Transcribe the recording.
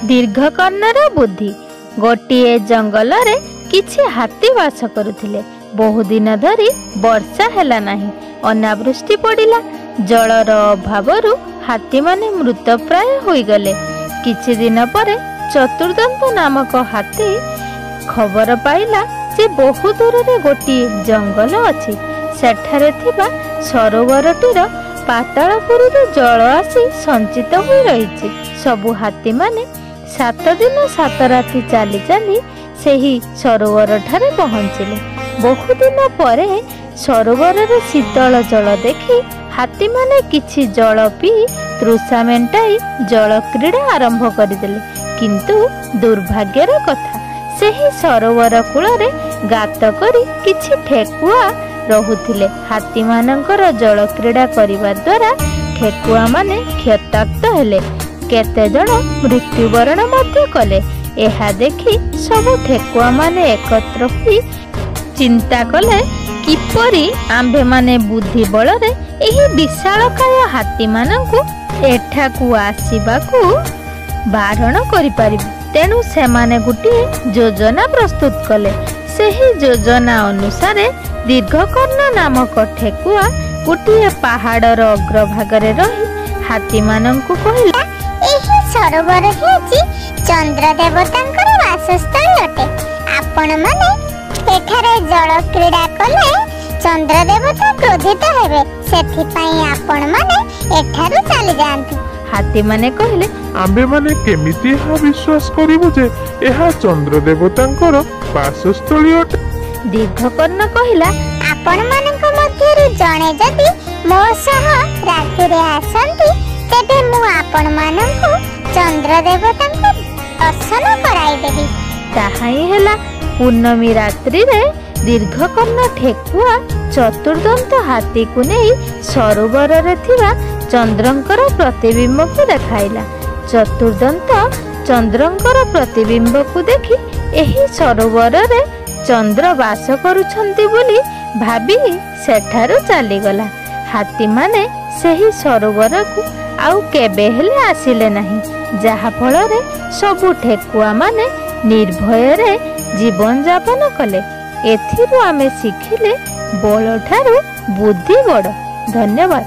दीर्घकर्णर बुद्धि। गोटिए जंगल रे किछि हाथी वास करुथिले। बहु दिन धरी वर्षा हैला नाही, अनावृष्टि पड़िला। जलर अभावरु हाथी माने मृतप्राय होई गले। किछि दिन परे चतुर्दंत नामक हाथी खबर पाइला जे बहु दूर रे गोटिए जंगल अछि। सेठारे थिबा सरोवरटीर पातालपुरु जल आसी संचित होई रहिछि। सबु हाथी माने 7 दिन 7 राति चाली चाली सेही सरोवर ठारे पहुँचिले। बहु दिन परे सरोवर रे शीतल जल देखि हाथी माने किछि जल पी तृषा मेंटाई जल क्रीड़ा आरंभ करदेले। किंतु दुर्भाग्यर कथा, सेही सरोवर कूଳରେ गात करी किछि ठेकुआ रहुथिले। हाथी मानकर जल क्रीड़ा करिबा द्वारा ठेकुआ माने क्षताक्त हेले। केते जण मृत्युवरण मध्य कले। एहा देखि सब ठेकुआ माने एकत्र होई चिंता कले किपरि आंभे माने बुद्धि बल रे एही विशालकाय हाथी मानंकु एठाकु आसीबाकू बारण करि परिबु। तेणु सेमाने गुटिए योजना प्रस्तुत कले। सेही योजना अनुसार दीर्घकर्ण नामक ठेकुआ गुटिए पहाड़र अग्रभागरे रही हाथी मानंकु कहिला, एही सरोवर हेछि चंद्र देवतांकर वासस्थली अटे। आपण माने एठारे जल क्रीड़ा कले चंद्र देवता क्रोधित हेबे। सेथि पई आपण माने एठारु चली जांतु। हाथी माने कहले, आंबे माने केमिति हा विश्वास करिबु जे एहा चंद्र देवतांकर वासस्थली अटे। दीर्घकर्ण कहिला, आपण मानक मध्यरु जणे जदि मो सह रातिरे आसंती तेबे मु आपण मानकु चंद्र देवतांको दर्शन कराई देबी। ताहाई हेला। पूर्णमी रात्रि रे दीर्घकर्ण ठेकुआ चतुर्दंत हाथी को नहीं सरोवर रे थिबा चंद्रंकर प्रतिबिंब को देखाइला। चतुर्दंत चंद्रंकर प्रतिबिंब को देखि एही सरोवर रे चंद्र वास करुछंती बोली भाबी सेठारु चली गला। हाथी माने सेही सरोवर को आउ केबे हेले आसिले नाही, जहा फल रे सबु ठेकुआ माने निर्भय रे जीवन यापन कले। एथिरु आमे शिखिले बल ठारू बुद्धि बड़। धन्यवाद।